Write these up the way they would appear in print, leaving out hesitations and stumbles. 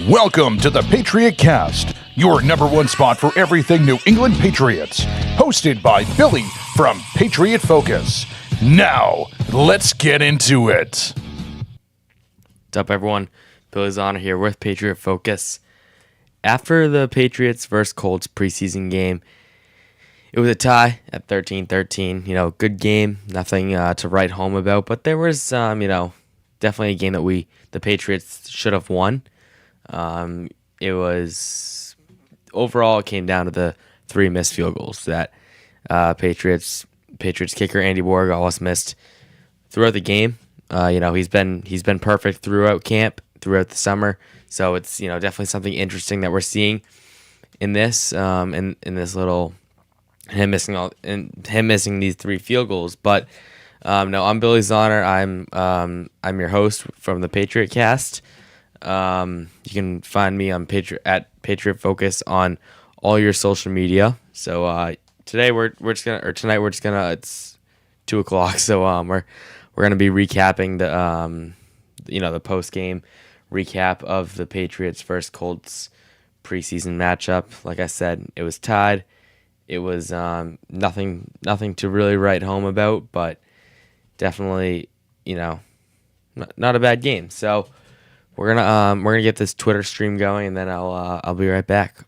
Welcome to the Patriot Cast, your number one spot for everything New England Patriots. Hosted by Billy from Patriot Focus. Now, let's get into it. What's up, everyone? Billy Zahner here with Patriot Focus. After the Patriots vs. Colts preseason game, it was a tie at 13-13. Good game, nothing to write home about. But there was, definitely a game that the Patriots should have won. It was overall it came down to the three missed field goals that Patriots kicker Andy Borregales missed throughout the game. He's been perfect throughout camp, throughout the summer. So it's definitely something interesting that we're seeing in this in this little him missing these three field goals. But no, I'm Billy Zahner. I'm your host from the Patriot Cast. You can find me on at Patriot Focus on all your social media. So tonight we're just gonna it's 2:00, so we're gonna be recapping the post game recap of the Patriots vs. Colts preseason matchup. Like I said, it was tied. It was nothing to really write home about, but definitely not a bad game. So we're gonna get this Twitter stream going, and then I'll be right back.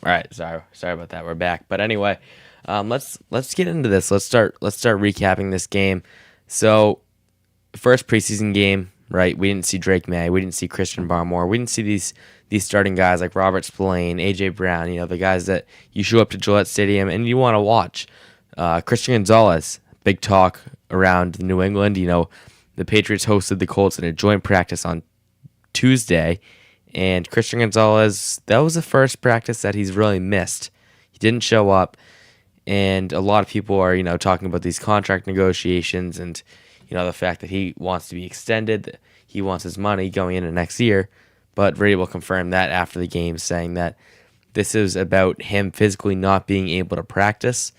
All right, sorry about that. We're back, but anyway, let's get into this. Let's start recapping this game. So, first preseason game, right? We didn't see Drake May, we didn't see Christian Barmore, we didn't see these starting guys like Robert Spillane, AJ Brown. The guys that you show up to Gillette Stadium and you want to watch. Christian Gonzalez, big talk around New England. The Patriots hosted the Colts in a joint practice on Tuesday. And Christian Gonzalez, that was the first practice that he's really missed. He didn't show up, and a lot of people are, talking about these contract negotiations and, the fact that he wants to be extended, he wants his money going into next year. But Brady will confirm that after the game, saying that this is about him physically not being able to practice,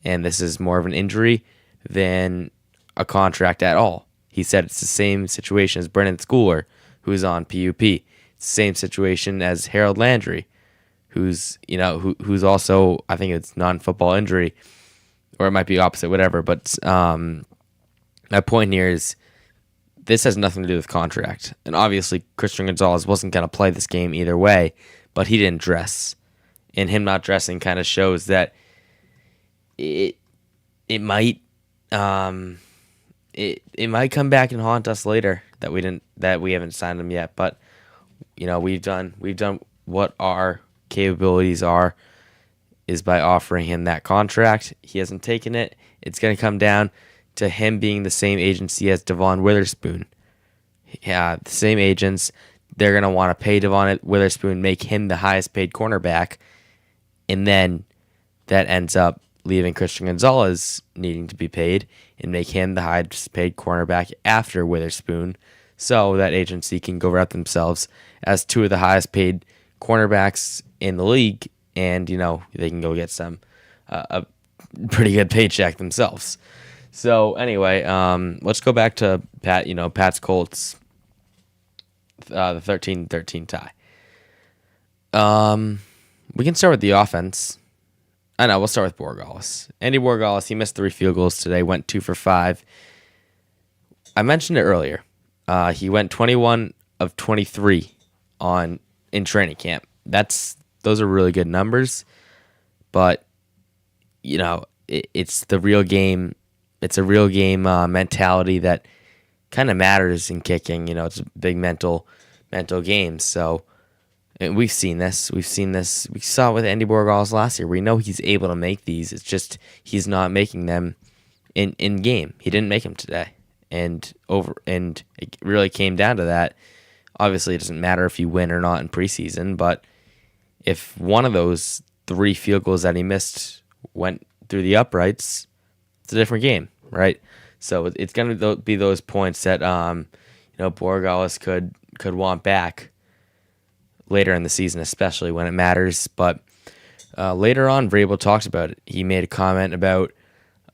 and this is more of an injury than a contract at all. He said it's the same situation as Brennan Schooler, who's on PUP. Same situation as Harold Landry, who's also, I think it's non-football injury, or it might be opposite, whatever. But my point here is this has nothing to do with contract. And obviously Christian Gonzalez wasn't going to play this game either way, but he didn't dress. And him not dressing kind of shows that it might come back and haunt us later that we haven't signed him yet. But we've done what our capabilities are, is by offering him that contract. He hasn't taken it. It's going to come down to him being the same agency as Devon Witherspoon. Yeah, the same agents. They're going to want to pay Devon Witherspoon, make him the highest paid cornerback, and then that ends up leaving Christian Gonzalez needing to be paid and make him the highest paid cornerback after Witherspoon, so that agency can go out themselves as two of the highest paid cornerbacks in the league, and they can go get a pretty good paycheck themselves. So anyway, let's go back to Pat's Colts, the 13-13 tie. We can start with the offense. I know, we'll start with Borregales. Andy Borregales, he missed 3 field goals today, went 2 for 5. I mentioned it earlier. He went 21 of 23 in training camp. Those are really good numbers, but it's the real game. It's a real game mentality that kind of matters in kicking. It's a big mental game. So, and we've seen this. We saw it with Andy Borregales last year. We know he's able to make these. It's just he's not making them in game. He didn't make them today. And it really came down to that. Obviously, it doesn't matter if you win or not in preseason, but if one of those 3 field goals that he missed went through the uprights, it's a different game, right? So it's going to be those points that Borregales could want back later in the season, especially when it matters. But later on, Vrabel talked about it. He made a comment about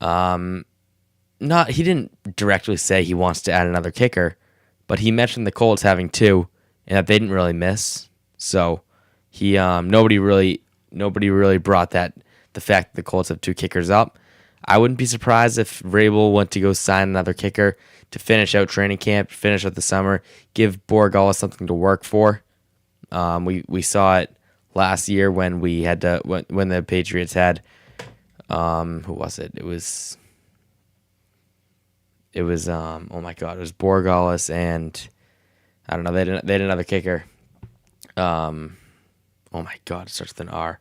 he didn't directly say he wants to add another kicker, but he mentioned the Colts having 2 and that they didn't really miss. So he nobody really brought the fact that the Colts have 2 kickers up. I wouldn't be surprised if Vrabel went to go sign another kicker to finish out training camp, finish out the summer, give Borregales something to work for. We saw it last year when when the Patriots had who was it? It was oh my god, it was Borregales and I don't know, they had another kicker. Oh my god, it starts with an R.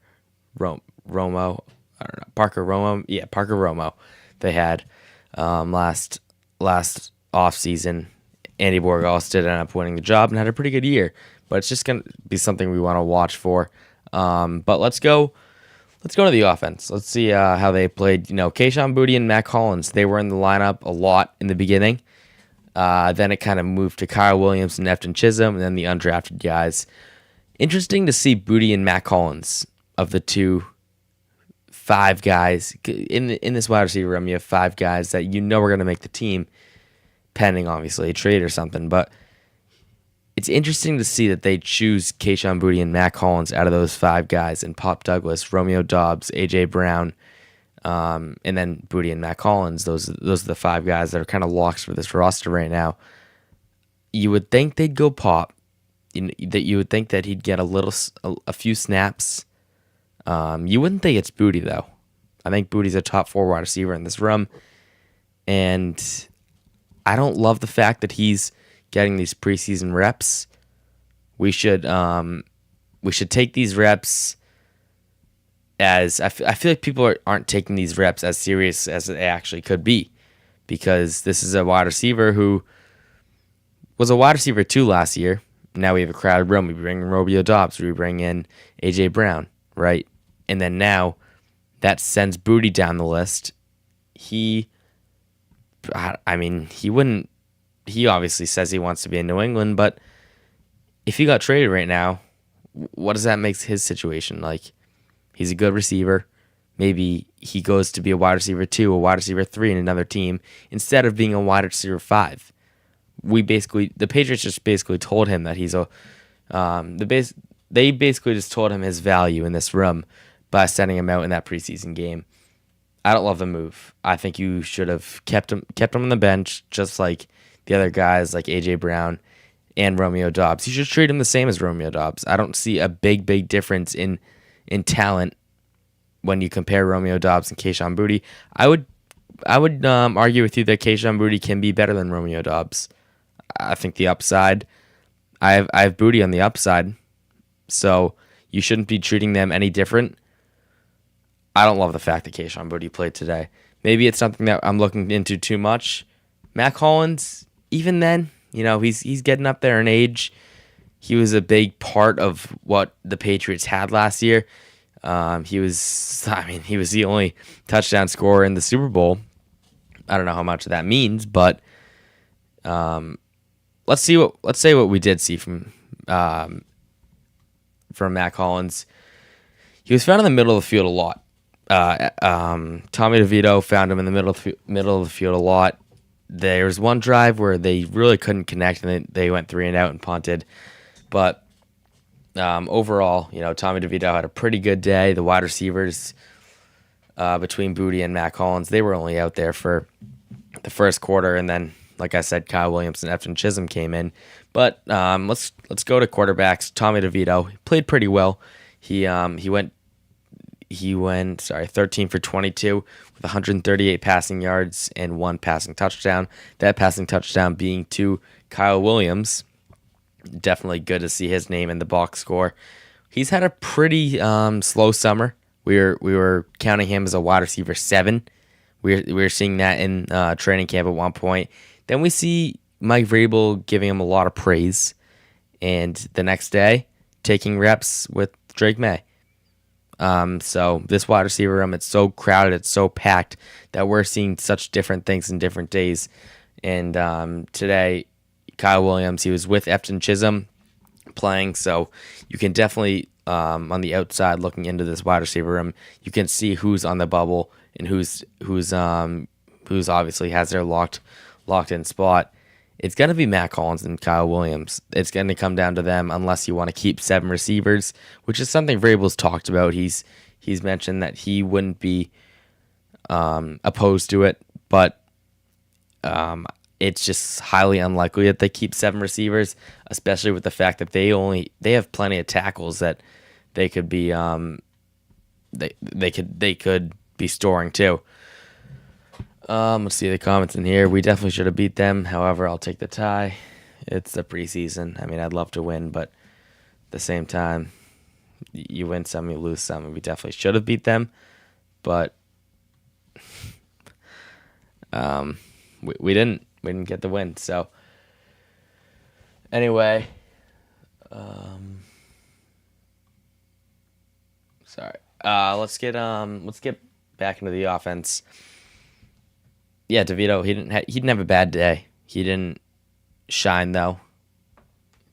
Romo. I don't know. Parker Romo. Yeah, Parker Romo. They had last off season. Andy Borregales did end up winning the job and had a pretty good year. But it's just gonna be something we want to watch for. But let's go to the offense. Let's see how they played. Kayshon Boutte and Matt Collins, they were in the lineup a lot in the beginning. Then it kind of moved to Kyle Williams and Efton Chisholm, and then the undrafted guys. Interesting to see Boutte and Matt Collins of the 5 guys in this wide receiver room. You have 5 guys that are going to make the team, pending obviously a trade or something. But it's interesting to see that they choose Kayshon Boutte and Matt Collins out of those 5 guys, and Pop Douglas, Romeo Doubs, AJ Brown, and then Boutte and Matt Collins. Those are the 5 guys that are kind of locks for this roster right now. You would think they'd go Pop. That you would think that he'd get a few snaps. You wouldn't think it's Boutte though. I think Boutte's a top 4 wide receiver in this room, and I don't love the fact that he's getting these preseason reps. We should take these reps as I feel like people aren't taking these reps as serious as they actually could be, because this is a wide receiver who was a wide receiver 2 last year. Now we have a crowded room. We bring in Romeo Doubs. We bring in AJ Brown, right? And then now that sends Boutte down the list. He obviously says he wants to be in New England, but if he got traded right now, what does that make his situation like? He's a good receiver. Maybe he goes to be a wide receiver 2, a wide receiver 3 in another team instead of being a wide receiver 5. The Patriots just basically told him that he's they basically just told him his value in this room by sending him out in that preseason game. I don't love the move. I think you should have kept him on the bench, just like the other guys like AJ Brown and Romeo Doubs. You should treat him the same as Romeo Doubs. I don't see a big difference in talent when you compare Romeo Doubs and Kayshon Boutte. I would argue with you that Kayshon Boutte can be better than Romeo Doubs. I think the upside, I have Boutte on the upside, so you shouldn't be treating them any different. I don't love the fact that Kayshon Boutte played today. Maybe it's something that I'm looking into too much. Matt Collins, even then, he's getting up there in age. He was a big part of what the Patriots had last year. He was the only touchdown scorer in the Super Bowl. I don't know how much that means, but let's say what we did see from Matt Collins. He was found in the middle of the field a lot. Tommy DeVito found him in the middle of the field a lot. There was one drive where they really couldn't connect, and they went 3 and out and punted. But overall, Tommy DeVito had a pretty good day. The wide receivers between Boutte and Matt Collins, they were only out there for the first quarter, and then, like I said, Kyle Williams and Efton Chisholm came in. But let's go to quarterbacks. Tommy DeVito, he played pretty well. He went 13 for 22 with 138 passing yards and 1 passing touchdown. That passing touchdown being to Kyle Williams. Definitely good to see his name in the box score. He's had a pretty slow summer. We were counting him as a wide receiver 7. We were seeing that in training camp at one point. Then we see Mike Vrabel giving him a lot of praise, and the next day taking reps with Drake May. So this wide receiver room, it's so crowded, it's so packed that we're seeing such different things in different days. And today, Kyle Williams, he was with Efton Chisholm playing, so you can definitely, on the outside looking into this wide receiver room, you can see who's on the bubble and who's obviously has their locked in spot. It's going to be Matt Collins and Kyle Williams. It's going to come down to them unless you want to keep 7 receivers, which is something Vrabel's talked about. He's mentioned that he wouldn't be opposed to it, but it's just highly unlikely that they keep 7 receivers, especially with the fact that they have plenty of tackles that they could be they could be storing too. Let's see the comments in here. We definitely should have beat them. However, I'll take the tie. It's the preseason. I mean, I'd love to win, but at the same time, you win some, you lose some. And we definitely should have beat them, but we didn't. We didn't get the win. So anyway, sorry. Let's get back into the offense. Yeah, DeVito, he didn't have a bad day. He didn't shine though.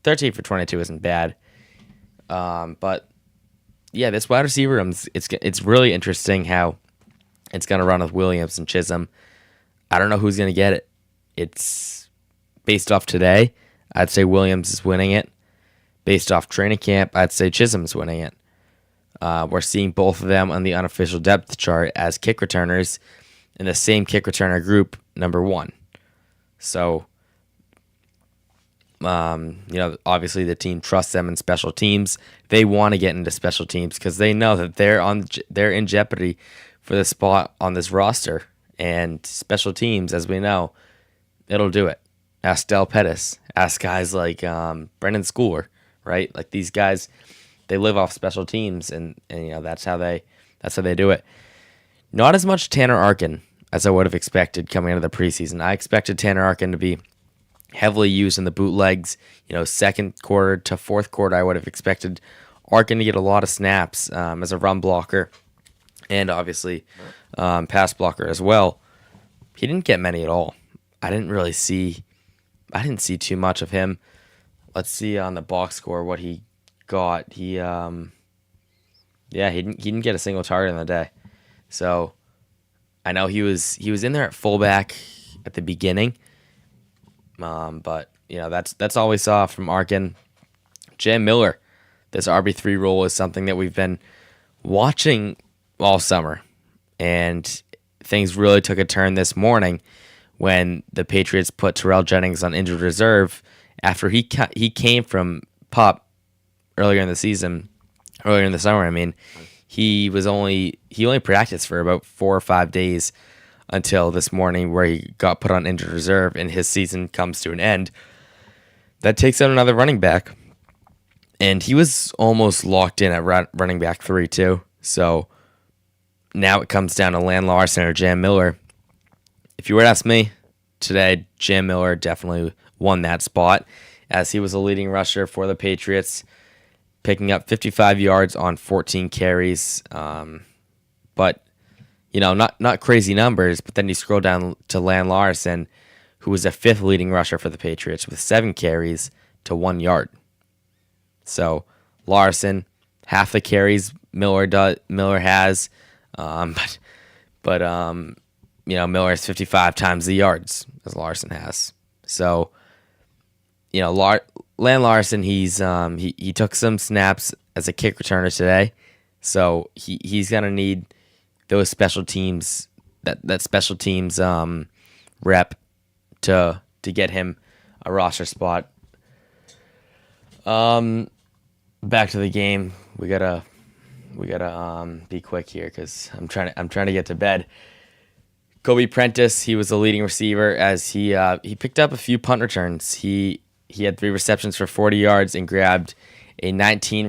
13 for 22 isn't bad. But yeah, this wide receiver room, it's really interesting how it's gonna run with Williams and Chisholm. I don't know who's gonna get it. It's based off today, I'd say Williams is winning it. Based off training camp, I'd say Chisholm's winning it. We're seeing both of them on the unofficial depth chart as kick returners in the same kick returner group, number 1. So, obviously the team trusts them in special teams. They want to get into special teams because they know that they're in jeopardy for the spot on this roster. And special teams, as we know, it'll do it. Ask Del Pettis. Ask guys like Brendan Schooler, right? Like these guys, they live off special teams, and that's how they do it. Not as much Tanner Arkin as I would have expected coming into the preseason. I expected Tanner Arkin to be heavily used in the bootlegs. Second quarter to fourth quarter, I would have expected Arkin to get a lot of snaps as a run blocker and obviously pass blocker as well. He didn't get many at all. I didn't see too much of him. Let's see on the box score what he got. He didn't get a single target in the day. So I know he was in there at fullback at the beginning. But that's all we saw from Arkin. Jam Miller, this RB3 role is something that we've been watching all summer, and things really took a turn this morning when the Patriots put Terrell Jennings on injured reserve after he came from PUP earlier in the summer. I mean, he only practiced for about 4 or 5 days until this morning where he got put on injured reserve and his season comes to an end. That takes out another running back, and he was almost locked in at running back 3 too. So now it comes down to Lan Larson or Jam Miller. If you were to ask me today, Jam Miller definitely won that spot as he was a leading rusher for the Patriots, picking up 55 yards on 14 carries. But not crazy numbers, but then you scroll down to Lan Larson, who was a 5th leading rusher for the Patriots with 7 carries to 1 yard. So Larson, half the carries Miller has, but Miller has 55 times the yards as Larson has. So Lan Larson, he took some snaps as a kick returner today, so he's gonna need those special teams that special teams rep to get him a roster spot. Back to the game. We gotta be quick here because I'm trying to get to bed. Kobe Prentice, he was the leading receiver as he picked up a few punt returns. He had 3 receptions for 40 yards and grabbed a 19-yard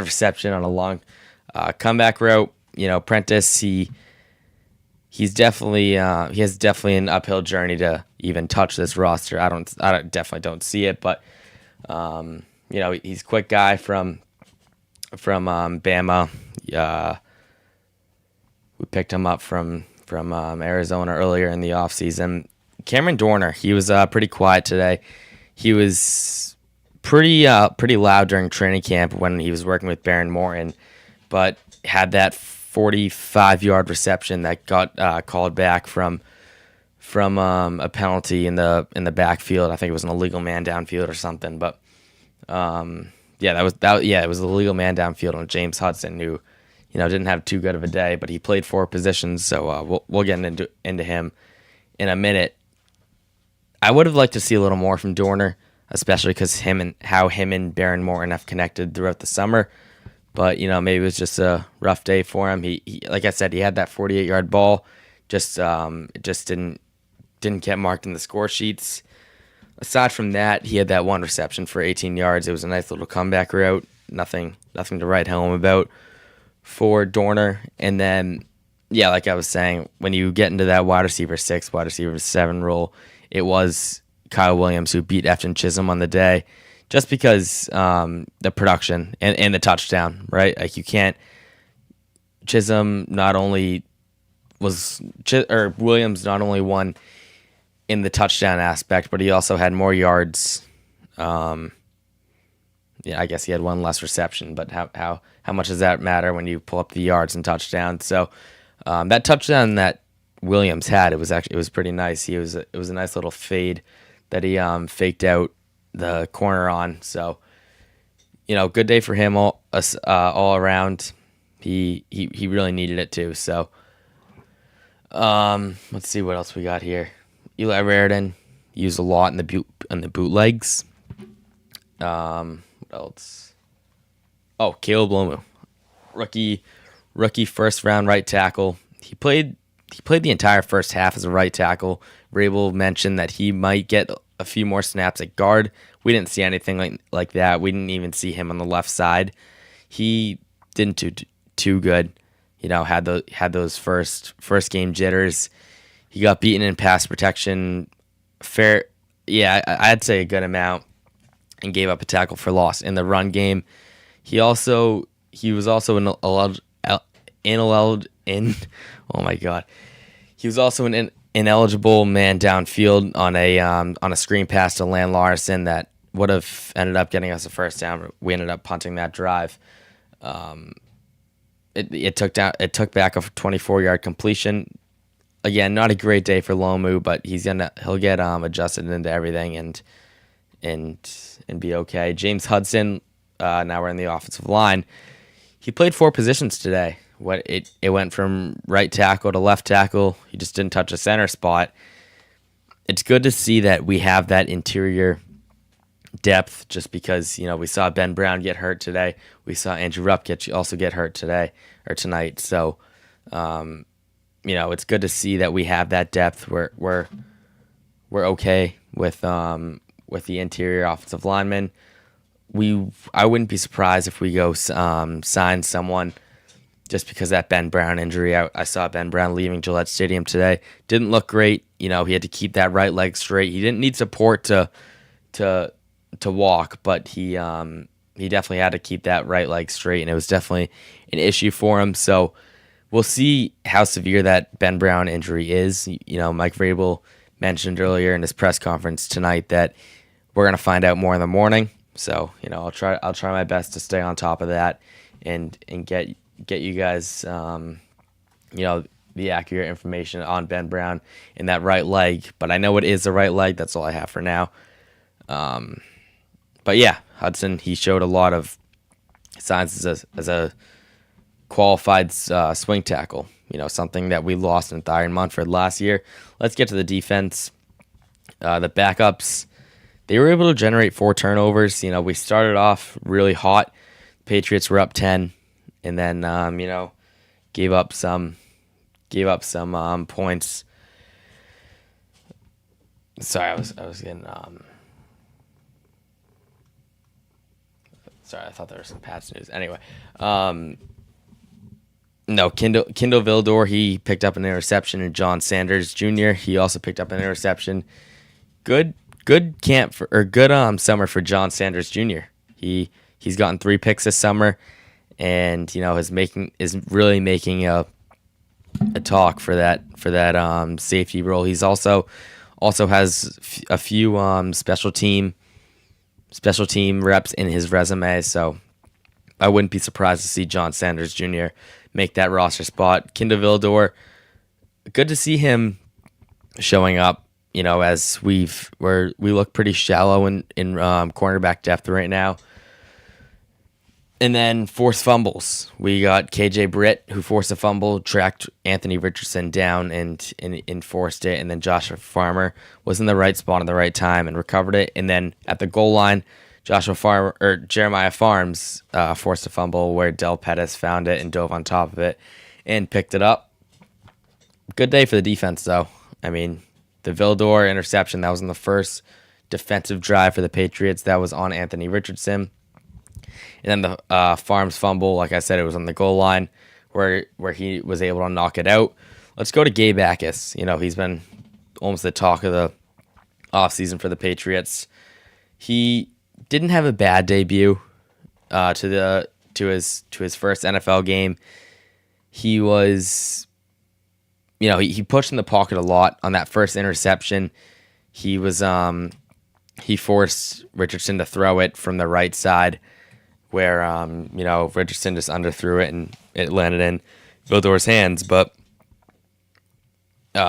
reception on a long comeback route. Prentice, he has definitely an uphill journey to even touch this roster. I definitely don't see it, but he's a quick guy from Bama. We picked him up from Arizona earlier in the offseason. Cameron Dorner, he was pretty quiet today. He was pretty loud during training camp when he was working with Baron Morton, but had that 45-yard reception that got called back from a penalty in the backfield. I think it was an illegal man downfield or something. But it was a illegal man downfield on James Hudson, who didn't have too good of a day, but he played 4 positions. So we'll get into him in a minute. I would have liked to see a little more from Dorner, especially because him and Baron Morton have connected throughout the summer. But maybe it was just a rough day for him. He like I said, he had that 48-yard ball, just didn't get marked in the score sheets. Aside from that, he had that 1 reception for 18 yards. It was a nice little comeback route. Nothing to write home about for Dorner. And then, like I was saying, when you get into that wide receiver 6, wide receiver 7 role, it was Kyle Williams who beat Efton Chisholm on the day, just because the production and the touchdown, right? Like you can't. Chisholm not only Williams not only won in the touchdown aspect, but he also had more yards. I guess he had 1 less reception, but how much does that matter when you pull up the yards and touchdowns? So that touchdown that Williams had, it was pretty nice. It was a nice little fade that he faked out the corner on. So good day for him all around. He really needed it too. So let's see what else we got here. Eli Raridan used a lot in the bootlegs. What else? Oh, Caleb Lomu, rookie first round right tackle. He played the entire first half as a right tackle. Rabel mentioned that he might get a few more snaps at guard. We didn't see anything like that. We didn't even see him on the left side. He didn't do too good. Had those first game jitters. He got beaten in pass protection. I'd say a good amount, and gave up a tackle for loss in the run game. He was also He was also an ineligible man downfield on a screen pass to Lan Larson that would have ended up getting us a first down. We ended up punting that drive. It took back a 24-yard completion. Again, not a great day for Lomu, but he'll get adjusted into everything and be okay. James Hudson, now we're in the offensive line. He played 4 positions today. It went from right tackle to left tackle. He just didn't touch a center spot. It's good to see that we have that interior depth, just because we saw Ben Brown get hurt today. We saw Andrew Rupp also get hurt today or tonight. So, it's good to see that we have that depth. We're okay with the interior offensive linemen. I wouldn't be surprised if we go sign someone just because of that Ben Brown injury. I saw Ben Brown leaving Gillette Stadium today. Didn't look great. He had to keep that right leg straight. He didn't need support to walk, but he definitely had to keep that right leg straight, and it was definitely an issue for him. So we'll see how severe that Ben Brown injury is. Mike Vrabel mentioned earlier in his press conference tonight that we're going to find out more in the morning. So, I'll try my best to stay on top of that and get you guys, the accurate information on Ben Brown in that right leg. But I know it is the right leg. That's all I have for now. But yeah, Hudson, he showed a lot of signs as a qualified swing tackle. Something that we lost in Thyron Munford last year. Let's get to the defense. The backups, they were able to generate 4 turnovers. We started off really hot. Patriots were up 10, and then gave up some points. Sorry, I was getting sorry, I thought there was some Pats news. Anyway, no, Kendall Vildor, he picked up an interception, and John Sanders Jr., he also picked up an interception. Good summer for John Sanders Jr. He's gotten 3 picks this summer, and is really making a talk for that safety role. He's also has a few special team reps in his resume, so I wouldn't be surprised to see John Sanders Jr. make that roster spot. Kinder Vildor, good to see him showing up. As we look pretty shallow in cornerback depth right now. And then forced fumbles. We got KJ Britt, who forced a fumble, tracked Anthony Richardson down and forced it. And then Joshua Farmer was in the right spot at the right time and recovered it. And then at the goal line, Jeremiah Farms forced a fumble where Del Pettis found it and dove on top of it and picked it up. Good day for the defense, though. I mean, the Vildor interception, that was in the first defensive drive for the Patriots. That was on Anthony Richardson. And then the Farms fumble, like I said, it was on the goal line where he was able to knock it out. Let's go to Gabe Akis. He's been almost the talk of the offseason for the Patriots. He didn't have a bad debut to his first NFL game. He was... he pushed in the pocket a lot on that first interception. He forced Richardson to throw it from the right side where, Richardson just underthrew it and it landed in Vildor's hands. But, he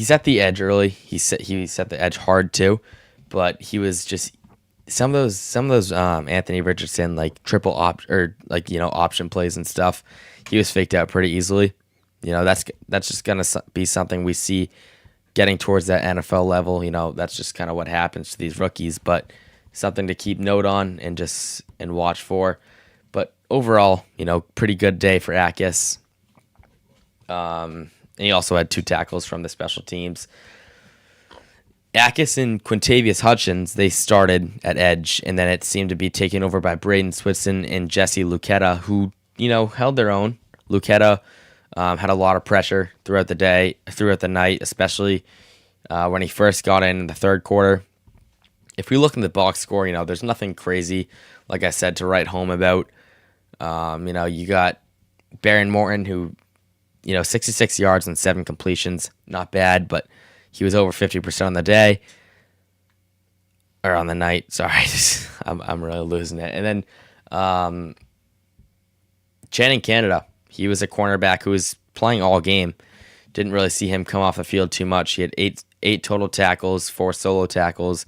set the edge early. He set the edge hard too, but he was just some of those Anthony Richardson triple option plays and stuff. He was faked out pretty easily. That's just gonna be something we see getting towards that NFL level. That's just kind of what happens to these rookies, but something to keep note on and watch for. But overall, pretty good day for Akis. And he also had 2 tackles from the special teams. Akis and Quintavious Hutchins, they started at edge, and then it seemed to be taken over by Braden Switson and Jesse Lucchetta, who, held their own. Lucchetta had a lot of pressure throughout the night, especially when he first got in the third quarter. If we look in the box score, there's nothing crazy, like I said, to write home about. You got Baron Morton, who, 66 yards and 7 completions, not bad, but he was over 50% on the day, or on the night. Sorry, I'm really losing it. And then Channing Canada, he was a cornerback who was playing all game. Didn't really see him come off the field too much. He had eight total tackles, 4 solo tackles.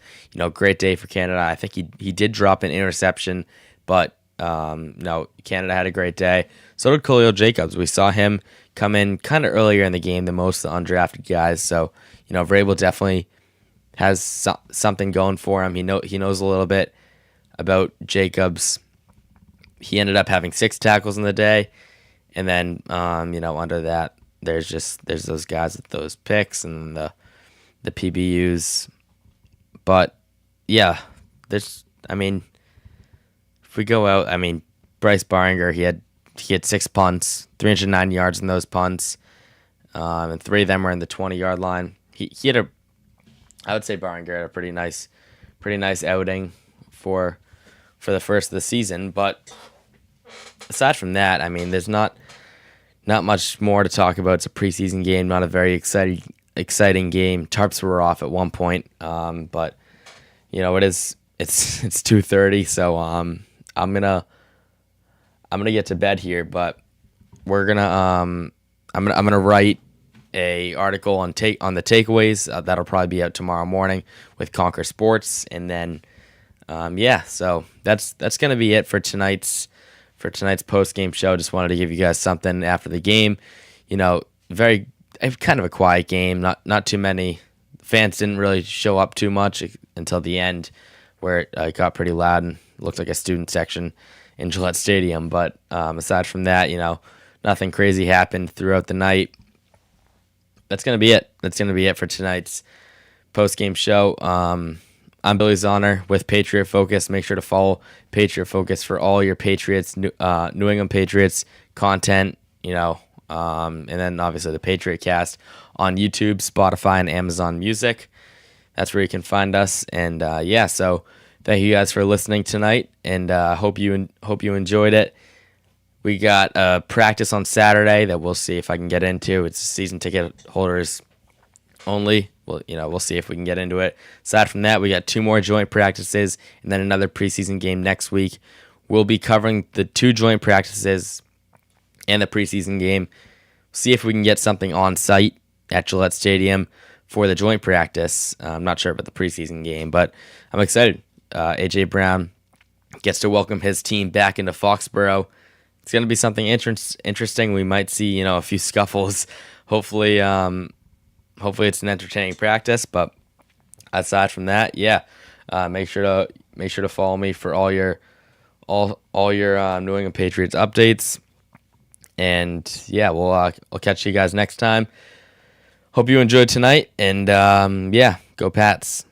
Great day for Canada. I think he did drop an interception, but no, Canada had a great day. So did Khalil Jacobs. We saw him come in kind of earlier in the game than most of the undrafted guys. So, Vrabel definitely has something going for him. He knows a little bit about Jacobs. He ended up having 6 tackles in the day. And then, under that, there's those guys with those picks and the PBUs. But, yeah, if we go out, Bryce Baringer, he had 6 punts, 309 yards in those punts, and 3 of them were in the 20-yard line. He had I would say Baringer had a pretty nice outing for the first of the season. But aside from that, there's not much more to talk about. It's a preseason game, not a very exciting game. Tarps were off at one point, but it's 2:30, so I'm gonna get to bed here. But we're gonna I'm gonna write a article on the takeaways that'll probably be out tomorrow morning with Conquer Sports, and then so that's gonna be it for tonight's post game show. Just wanted to give you guys something after the game. Very kind of a quiet game. Not too many fans didn't really show up too much until the end, where it got pretty loud and looked like a student section in Gillette Stadium. But aside from that, nothing crazy happened throughout the night. That's gonna be it. That's gonna be it for tonight's post game show. I'm Billy Zahner with Patriot Focus. Make sure to follow Patriot Focus for all your Patriots, New England Patriots content, and then obviously the Patriot Cast on YouTube, Spotify, and Amazon Music. That's where you can find us. And so thank you guys for listening tonight, and hope you enjoyed it. We got a practice on Saturday that we'll see if I can get into. It's season ticket holders only. Well, we'll see if we can get into it. Aside from that, we got 2 more joint practices and then another preseason game next week. We'll be covering the 2 joint practices and the preseason game. See if we can get something on site at Gillette Stadium for the joint practice. I'm not sure about the preseason game, but I'm excited. A.J. Brown gets to welcome his team back into Foxborough. It's going to be something interesting. We might see, a few scuffles. Hopefully it's an entertaining practice. But aside from that, make sure to follow me for all your New England Patriots updates. And I'll catch you guys next time. Hope you enjoyed tonight. And go Pats.